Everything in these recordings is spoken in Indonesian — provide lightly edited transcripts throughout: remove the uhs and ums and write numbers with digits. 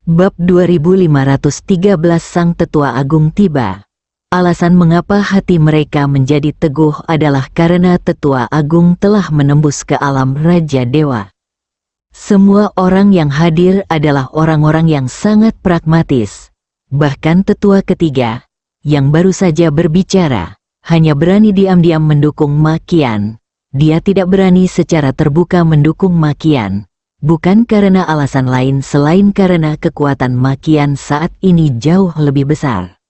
Bab 2513 Sang Tetua Agung tiba. Alasan mengapa hati mereka menjadi teguh adalah karena Tetua Agung telah menembus ke alam Raja Dewa. Semua orang yang hadir adalah orang-orang yang sangat pragmatis. Bahkan Tetua ketiga, yang baru saja berbicara, hanya berani diam-diam mendukung Makian. Dia tidak berani secara terbuka mendukung Makian. Bukan karena alasan lain selain karena kekuatan Makian saat ini jauh lebih besar.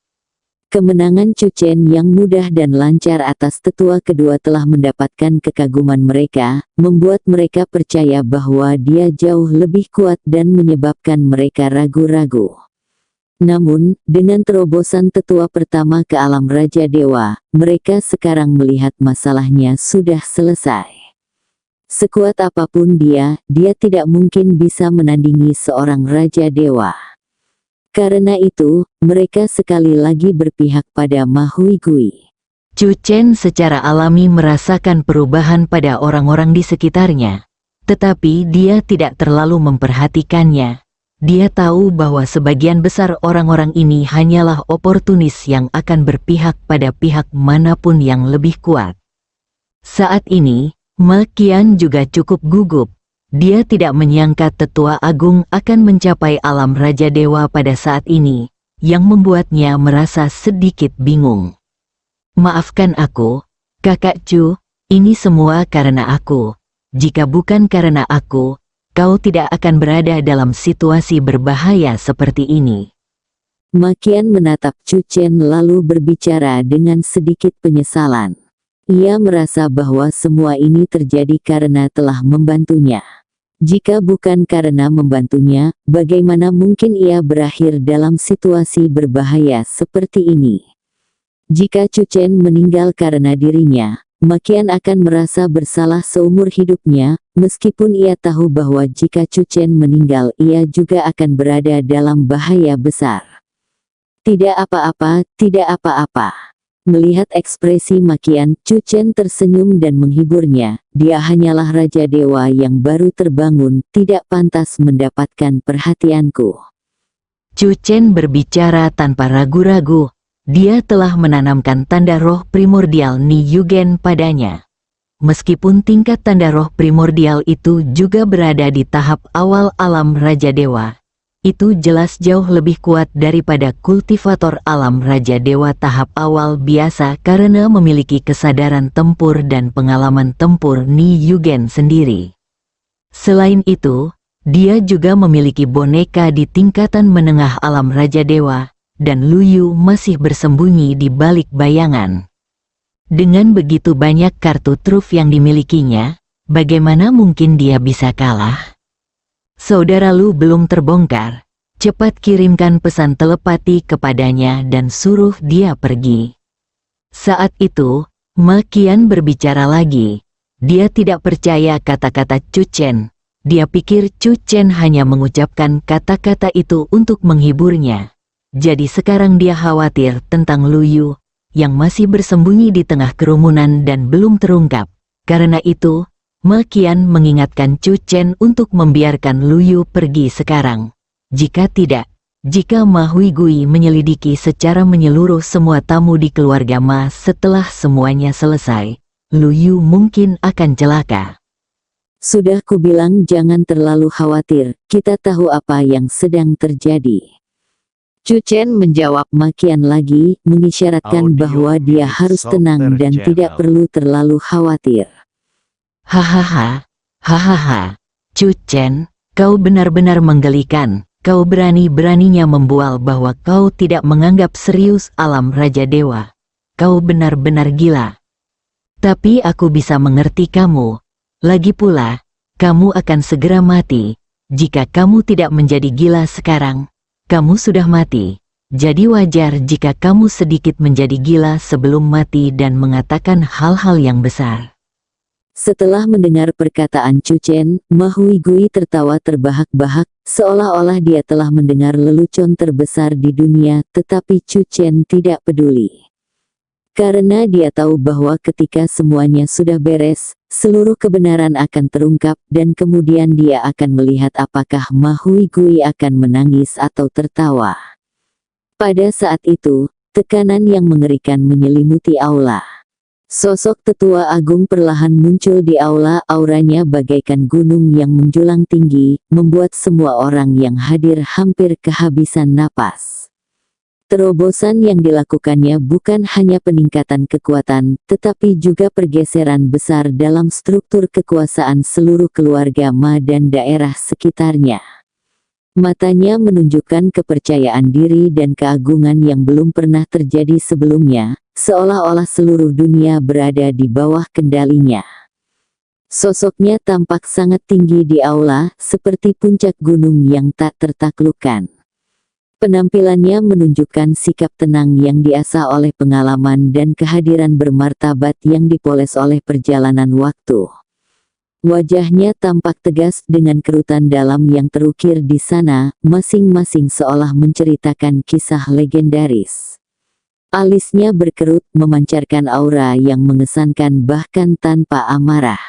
Kemenangan Cuchen yang mudah dan lancar atas tetua kedua telah mendapatkan kekaguman mereka, membuat mereka percaya bahwa dia jauh lebih kuat dan menyebabkan mereka ragu-ragu. Namun, dengan terobosan tetua pertama ke alam Raja Dewa, mereka sekarang melihat masalahnya sudah selesai. Sekuat apapun dia tidak mungkin bisa menandingi seorang Raja Dewa. Karena itu, mereka sekali lagi berpihak pada Ma Huigui. Cuchen secara alami merasakan perubahan pada orang-orang di sekitarnya. Tetapi dia tidak terlalu memperhatikannya. Dia tahu bahwa sebagian besar orang-orang ini hanyalah oportunis yang akan berpihak pada pihak manapun yang lebih kuat. Saat ini, Makian juga cukup gugup. Dia tidak menyangka Tetua Agung akan mencapai alam Raja Dewa pada saat ini, yang membuatnya merasa sedikit bingung. Maafkan aku, Kakak Chu, ini semua karena aku. Jika bukan karena aku, kau tidak akan berada dalam situasi berbahaya seperti ini. Makian menatap Cuchen lalu berbicara dengan sedikit penyesalan. Ia merasa bahwa semua ini terjadi karena telah membantunya. Jika bukan karena membantunya, bagaimana mungkin ia berakhir dalam situasi berbahaya seperti ini? Jika Cuchen meninggal karena dirinya, Makian akan merasa bersalah seumur hidupnya, meskipun ia tahu bahwa jika Cuchen meninggal ia juga akan berada dalam bahaya besar. Tidak apa-apa, tidak apa-apa. Melihat ekspresi Makian, Cuchen tersenyum dan menghiburnya. Dia hanyalah Raja Dewa yang baru terbangun, tidak pantas mendapatkan perhatianku. Cuchen berbicara tanpa ragu-ragu. Dia telah menanamkan tanda roh primordial Ni Yugen padanya. Meskipun tingkat tanda roh primordial itu juga berada di tahap awal alam Raja Dewa, itu jelas jauh lebih kuat daripada kultivator alam Raja Dewa tahap awal biasa karena memiliki kesadaran tempur dan pengalaman tempur Ni Yugen sendiri. Selain itu, dia juga memiliki boneka di tingkatan menengah alam Raja Dewa, dan Luyu masih bersembunyi di balik bayangan. Dengan begitu banyak kartu truf yang dimilikinya, bagaimana mungkin dia bisa kalah? Saudara Lu belum terbongkar. Cepat kirimkan pesan telepati kepadanya dan suruh dia pergi. Saat itu, Makian berbicara lagi. Dia tidak percaya kata-kata Cuchen. Dia pikir Cuchen hanya mengucapkan kata-kata itu untuk menghiburnya. Jadi sekarang dia khawatir tentang Luyu, yang masih bersembunyi di tengah kerumunan dan belum terungkap. Karena itu, Makian mengingatkan Cuchen untuk membiarkan Luyu pergi sekarang. Jika tidak, jika Ma Huigui menyelidiki secara menyeluruh semua tamu di keluarga Ma setelah semuanya selesai, Luyu mungkin akan celaka. Sudah kubilang jangan terlalu khawatir, kita tahu apa yang sedang terjadi. Cuchen menjawab Makian lagi, mengisyaratkan bahwa dia harus tenang dan tidak perlu terlalu khawatir. Hahaha, hahaha, Cuchen, kau benar-benar menggelikan. Kau berani-beraninya membual bahwa kau tidak menganggap serius alam Raja Dewa. Kau benar-benar gila. Tapi aku bisa mengerti kamu. Lagi pula, kamu akan segera mati. Jika kamu tidak menjadi gila sekarang, kamu sudah mati. Jadi wajar jika kamu sedikit menjadi gila sebelum mati dan mengatakan hal-hal yang besar. Setelah mendengar perkataan Cuchen, Ma Huigui tertawa terbahak-bahak, seolah-olah dia telah mendengar lelucon terbesar di dunia, tetapi Cuchen tidak peduli. Karena dia tahu bahwa ketika semuanya sudah beres, seluruh kebenaran akan terungkap dan kemudian dia akan melihat apakah Ma Huigui akan menangis atau tertawa. Pada saat itu, tekanan yang mengerikan menyelimuti aula. Sosok tetua agung perlahan muncul di aula, auranya bagaikan gunung yang menjulang tinggi, membuat semua orang yang hadir hampir kehabisan napas. Terobosan yang dilakukannya bukan hanya peningkatan kekuatan, tetapi juga pergeseran besar dalam struktur kekuasaan seluruh keluarga Ma dan daerah sekitarnya. Matanya menunjukkan kepercayaan diri dan keagungan yang belum pernah terjadi sebelumnya, seolah-olah seluruh dunia berada di bawah kendalinya. Sosoknya tampak sangat tinggi di aula, seperti puncak gunung yang tak tertaklukkan. Penampilannya menunjukkan sikap tenang yang diasah oleh pengalaman dan kehadiran bermartabat yang dipoles oleh perjalanan waktu. Wajahnya tampak tegas dengan kerutan dalam yang terukir di sana, masing-masing seolah menceritakan kisah legendaris. Alisnya berkerut, memancarkan aura yang mengesankan bahkan tanpa amarah.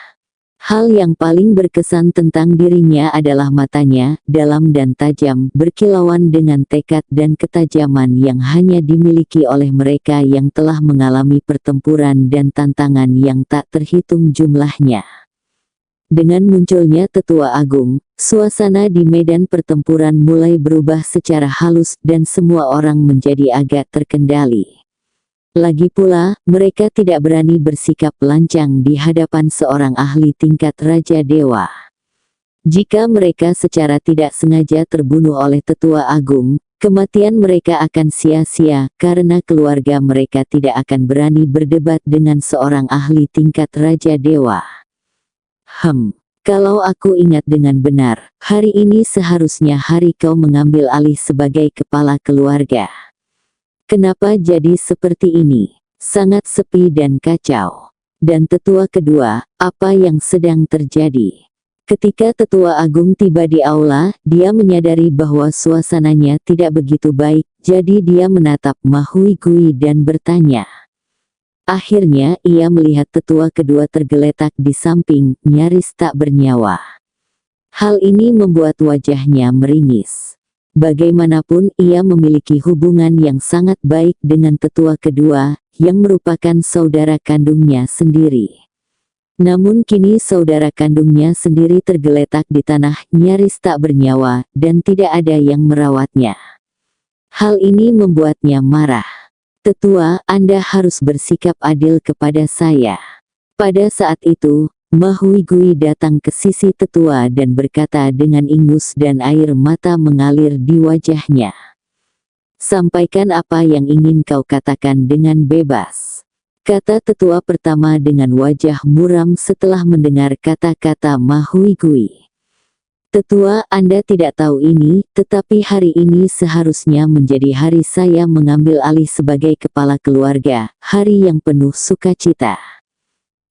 Hal yang paling berkesan tentang dirinya adalah matanya, dalam dan tajam, berkilauan dengan tekad dan ketajaman yang hanya dimiliki oleh mereka yang telah mengalami pertempuran dan tantangan yang tak terhitung jumlahnya. Dengan munculnya tetua agung, suasana di medan pertempuran mulai berubah secara halus dan semua orang menjadi agak terkendali. Lagi pula, mereka tidak berani bersikap lancang di hadapan seorang ahli tingkat Raja Dewa. Jika mereka secara tidak sengaja terbunuh oleh tetua agung, kematian mereka akan sia-sia karena keluarga mereka tidak akan berani berdebat dengan seorang ahli tingkat Raja Dewa. Kalau aku ingat dengan benar, hari ini seharusnya hari kau mengambil alih sebagai kepala keluarga. Kenapa jadi seperti ini? Sangat sepi dan kacau. Dan tetua kedua, apa yang sedang terjadi? Ketika tetua agung tiba di aula, dia menyadari bahwa suasananya tidak begitu baik, jadi dia menatap Ma Huigui dan bertanya. Akhirnya ia melihat tetua kedua tergeletak di samping, nyaris tak bernyawa. Hal ini membuat wajahnya meringis. Bagaimanapun ia memiliki hubungan yang sangat baik dengan tetua kedua, yang merupakan saudara kandungnya sendiri. Namun kini saudara kandungnya sendiri tergeletak di tanah, nyaris tak bernyawa, dan tidak ada yang merawatnya. Hal ini membuatnya marah. Tetua, Anda harus bersikap adil kepada saya. Pada saat itu, Ma Huigui datang ke sisi tetua dan berkata dengan ingus dan air mata mengalir di wajahnya. Sampaikan apa yang ingin kau katakan dengan bebas. Kata tetua pertama dengan wajah muram setelah mendengar kata-kata Ma Huigui. Tetua, Anda tidak tahu ini, tetapi hari ini seharusnya menjadi hari saya mengambil alih sebagai kepala keluarga, hari yang penuh sukacita.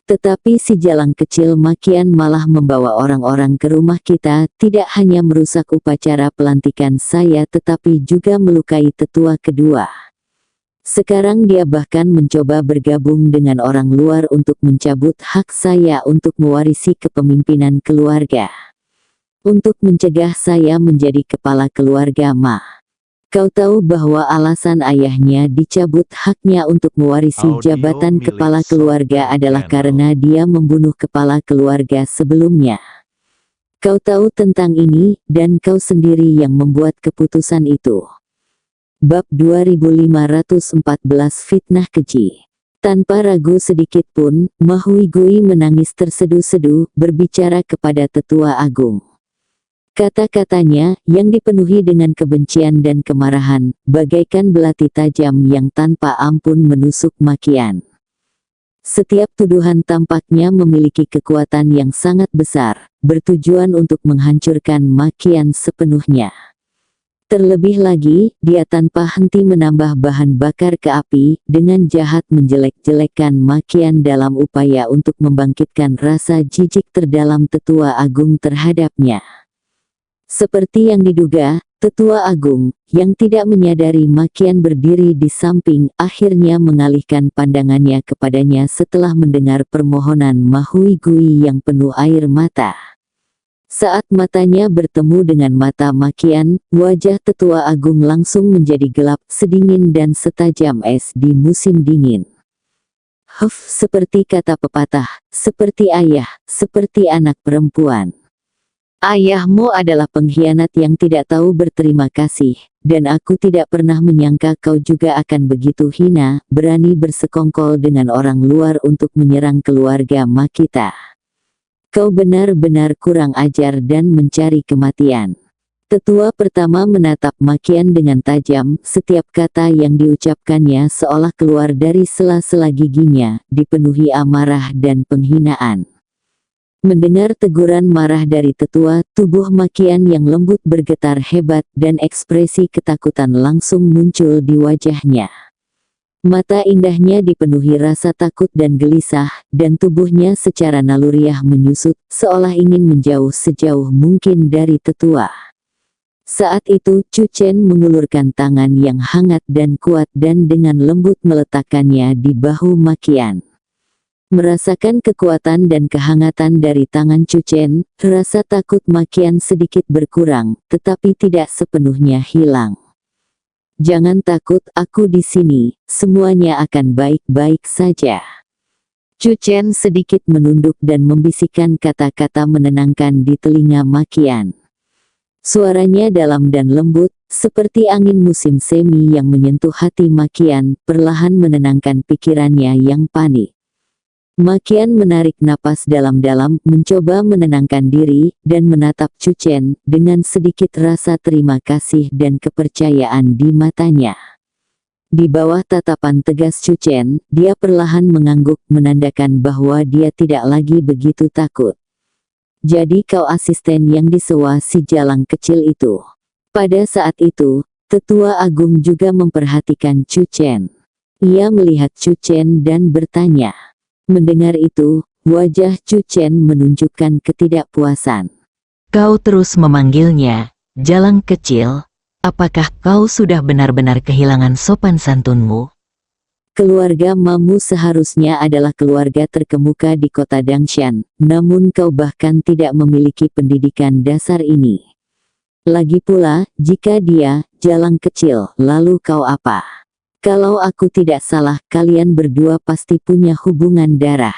Tetapi si jalang kecil Makian malah membawa orang-orang ke rumah kita, tidak hanya merusak upacara pelantikan saya tetapi juga melukai tetua kedua. Sekarang dia bahkan mencoba bergabung dengan orang luar untuk mencabut hak saya untuk mewarisi kepemimpinan keluarga. Untuk mencegah saya menjadi kepala keluarga Ma. Kau tahu bahwa alasan ayahnya dicabut haknya untuk mewarisi jabatan kepala keluarga adalah karena dia membunuh kepala keluarga sebelumnya. Kau tahu tentang ini, dan kau sendiri yang membuat keputusan itu. Bab 2514 Fitnah Keji. Tanpa ragu sedikit pun, Ma Huigui menangis terseduh-seduh, berbicara kepada tetua agung. Kata-katanya, yang dipenuhi dengan kebencian dan kemarahan, bagaikan belati tajam yang tanpa ampun menusuk Makian. Setiap tuduhan tampaknya memiliki kekuatan yang sangat besar, bertujuan untuk menghancurkan Makian sepenuhnya. Terlebih lagi, dia tanpa henti menambah bahan bakar ke api, dengan jahat menjelek-jelekan Makian dalam upaya untuk membangkitkan rasa jijik terdalam tetua agung terhadapnya. Seperti yang diduga, Tetua Agung, yang tidak menyadari Makian berdiri di samping, akhirnya mengalihkan pandangannya kepadanya setelah mendengar permohonan Mahui Gui yang penuh air mata. Saat matanya bertemu dengan mata Makian, wajah Tetua Agung langsung menjadi gelap, sedingin dan setajam es di musim dingin. Seperti kata pepatah, seperti ayah, seperti anak perempuan. Ayahmu adalah pengkhianat yang tidak tahu berterima kasih, dan aku tidak pernah menyangka kau juga akan begitu hina, berani bersekongkol dengan orang luar untuk menyerang keluarga Makita. Kau benar-benar kurang ajar dan mencari kematian. Tetua pertama menatap Makian dengan tajam, setiap kata yang diucapkannya seolah keluar dari sela-sela giginya, dipenuhi amarah dan penghinaan. Mendengar teguran marah dari tetua, tubuh Makian yang lembut bergetar hebat dan ekspresi ketakutan langsung muncul di wajahnya. Mata indahnya dipenuhi rasa takut dan gelisah, dan tubuhnya secara naluriah menyusut, seolah ingin menjauh sejauh mungkin dari tetua. Saat itu Chu Chen mengulurkan tangan yang hangat dan kuat dan dengan lembut meletakkannya di bahu Makian. Merasakan kekuatan dan kehangatan dari tangan Chu Chen, rasa takut Makian sedikit berkurang, tetapi tidak sepenuhnya hilang. Jangan takut, aku di sini, semuanya akan baik-baik saja. Chu Chen sedikit menunduk dan membisikkan kata-kata menenangkan di telinga Makian. Suaranya dalam dan lembut, seperti angin musim semi yang menyentuh hati Makian, perlahan menenangkan pikirannya yang panik. Makian menarik napas dalam-dalam, mencoba menenangkan diri, dan menatap Chu Chen, dengan sedikit rasa terima kasih dan kepercayaan di matanya. Di bawah tatapan tegas Chu Chen, dia perlahan mengangguk, menandakan bahwa dia tidak lagi begitu takut. Jadi kau asisten yang disewa si jalang kecil itu. Pada saat itu, Tetua Agung juga memperhatikan Chu Chen. Ia melihat Chu Chen dan bertanya. Mendengar itu, wajah Chu Chen menunjukkan ketidakpuasan. Kau terus memanggilnya, jalang kecil, apakah kau sudah benar-benar kehilangan sopan santunmu? Keluarga Mamu seharusnya adalah keluarga terkemuka di kota Dangshan, namun kau bahkan tidak memiliki pendidikan dasar ini. Lagi pula, jika dia, jalang kecil, lalu kau apa? Kalau aku tidak salah, kalian berdua pasti punya hubungan darah.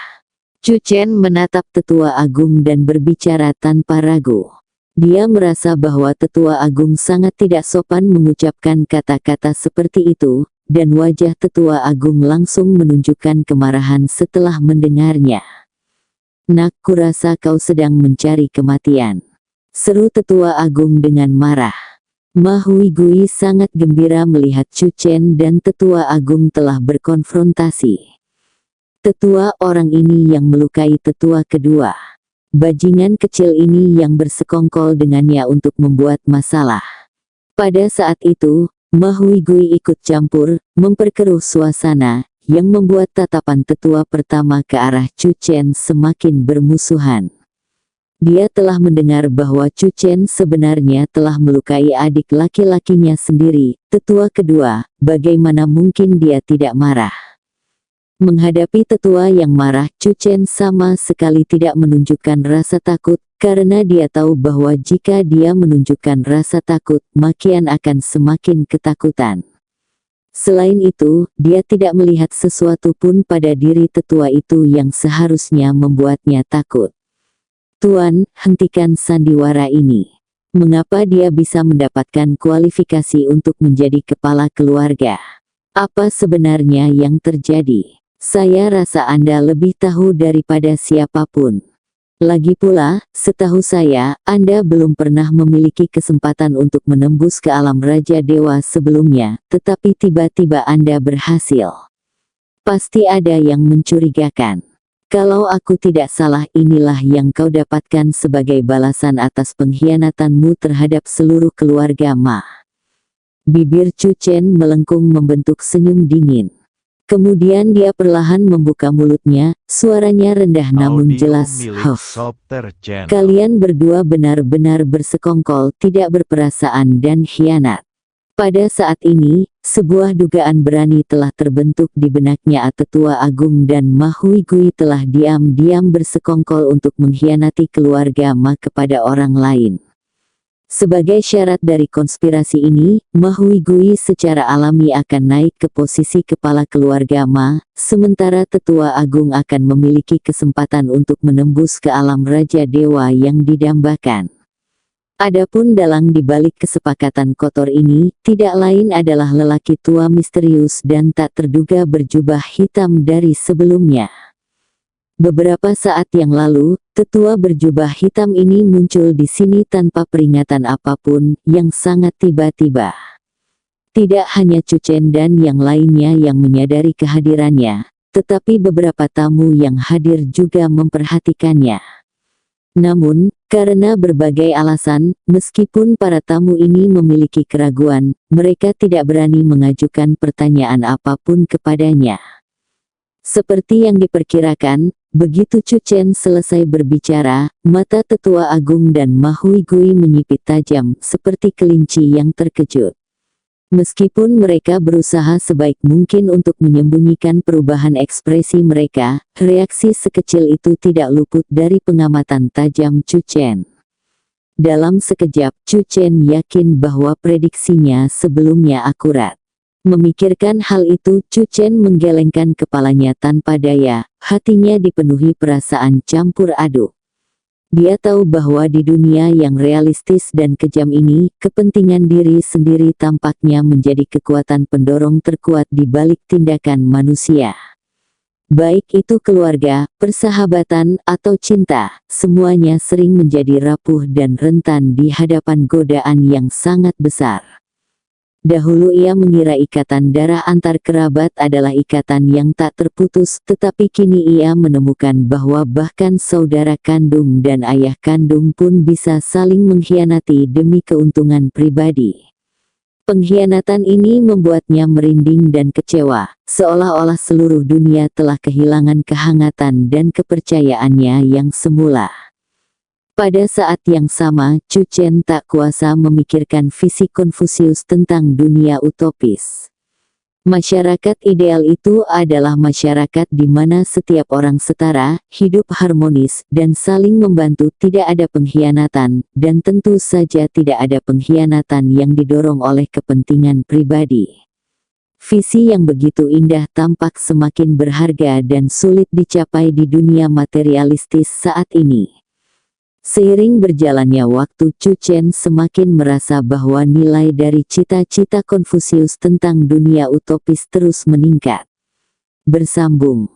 Chu Chen menatap Tetua Agung dan berbicara tanpa ragu. Dia merasa bahwa Tetua Agung sangat tidak sopan mengucapkan kata-kata seperti itu, dan wajah Tetua Agung langsung menunjukkan kemarahan setelah mendengarnya. Nak, kurasa kau sedang mencari kematian. Seru Tetua Agung dengan marah. Mahui Gui sangat gembira melihat Chu Chen dan Tetua Agung telah berkonfrontasi. Tetua orang ini yang melukai tetua kedua. Bajingan kecil ini yang bersekongkol dengannya untuk membuat masalah. Pada saat itu, Mahui Gui ikut campur, memperkeruh suasana, yang membuat tatapan tetua pertama ke arah Chu Chen semakin bermusuhan. Dia telah mendengar bahwa Chu Chen sebenarnya telah melukai adik laki-lakinya sendiri. Tetua kedua, bagaimana mungkin dia tidak marah? Menghadapi tetua yang marah, Chu Chen sama sekali tidak menunjukkan rasa takut, karena dia tahu bahwa jika dia menunjukkan rasa takut, Makian akan semakin ketakutan. Selain itu, dia tidak melihat sesuatu pun pada diri tetua itu yang seharusnya membuatnya takut. Tuan, hentikan sandiwara ini. Mengapa dia bisa mendapatkan kualifikasi untuk menjadi kepala keluarga? Apa sebenarnya yang terjadi? Saya rasa Anda lebih tahu daripada siapapun. Lagi pula, setahu saya, Anda belum pernah memiliki kesempatan untuk menembus ke alam Raja Dewa sebelumnya, tetapi tiba-tiba Anda berhasil. Pasti ada yang mencurigakan. Kalau aku tidak salah, inilah yang kau dapatkan sebagai balasan atas pengkhianatanmu terhadap seluruh keluarga Ma. Bibir Chu Chen melengkung membentuk senyum dingin. Kemudian dia perlahan membuka mulutnya, suaranya rendah namun Audio jelas. milik Huff. Sopter Channel. Kalian berdua benar-benar bersekongkol, tidak berperasaan dan khianat. Pada saat ini, sebuah dugaan berani telah terbentuk di benaknya Tetua Agung dan Mahuigui telah diam-diam bersekongkol untuk mengkhianati keluarga Ma kepada orang lain. Sebagai syarat dari konspirasi ini, Mahuigui secara alami akan naik ke posisi kepala keluarga Ma, sementara Tetua Agung akan memiliki kesempatan untuk menembus ke alam Raja Dewa yang didambakan. Adapun dalang di balik kesepakatan kotor ini, tidak lain adalah lelaki tua misterius dan tak terduga berjubah hitam dari sebelumnya. Beberapa saat yang lalu, tetua berjubah hitam ini muncul di sini tanpa peringatan apapun, yang sangat tiba-tiba. Tidak hanya Chu Chen dan yang lainnya yang menyadari kehadirannya, tetapi beberapa tamu yang hadir juga memperhatikannya. Namun, karena berbagai alasan, meskipun para tamu ini memiliki keraguan, mereka tidak berani mengajukan pertanyaan apapun kepadanya. Seperti yang diperkirakan, begitu Chu Chen selesai berbicara, mata Tetua Agung dan Mahuigui menyipit tajam, seperti kelinci yang terkejut. Meskipun mereka berusaha sebaik mungkin untuk menyembunyikan perubahan ekspresi mereka, reaksi sekecil itu tidak luput dari pengamatan tajam Chu Chen. Dalam sekejap, Chu Chen yakin bahwa prediksinya sebelumnya akurat. Memikirkan hal itu, Chu Chen menggelengkan kepalanya tanpa daya, hatinya dipenuhi perasaan campur aduk. Dia tahu bahwa di dunia yang realistis dan kejam ini, kepentingan diri sendiri tampaknya menjadi kekuatan pendorong terkuat di balik tindakan manusia. Baik itu keluarga, persahabatan, atau cinta, semuanya sering menjadi rapuh dan rentan di hadapan godaan yang sangat besar. Dahulu ia mengira ikatan darah antar kerabat adalah ikatan yang tak terputus, tetapi kini ia menemukan bahwa bahkan saudara kandung dan ayah kandung pun bisa saling mengkhianati demi keuntungan pribadi. Pengkhianatan ini membuatnya merinding dan kecewa, seolah-olah seluruh dunia telah kehilangan kehangatan dan kepercayaannya yang semula. Pada saat yang sama, Chu Chen tak kuasa memikirkan visi Konfusius tentang dunia utopis. Masyarakat ideal itu adalah masyarakat di mana setiap orang setara, hidup harmonis, dan saling membantu, tidak ada pengkhianatan, dan tentu saja tidak ada pengkhianatan yang didorong oleh kepentingan pribadi. Visi yang begitu indah tampak semakin berharga dan sulit dicapai di dunia materialistis saat ini. Seiring berjalannya waktu, Chu Chen semakin merasa bahwa nilai dari cita-cita Konfusius tentang dunia utopis terus meningkat. Bersambung.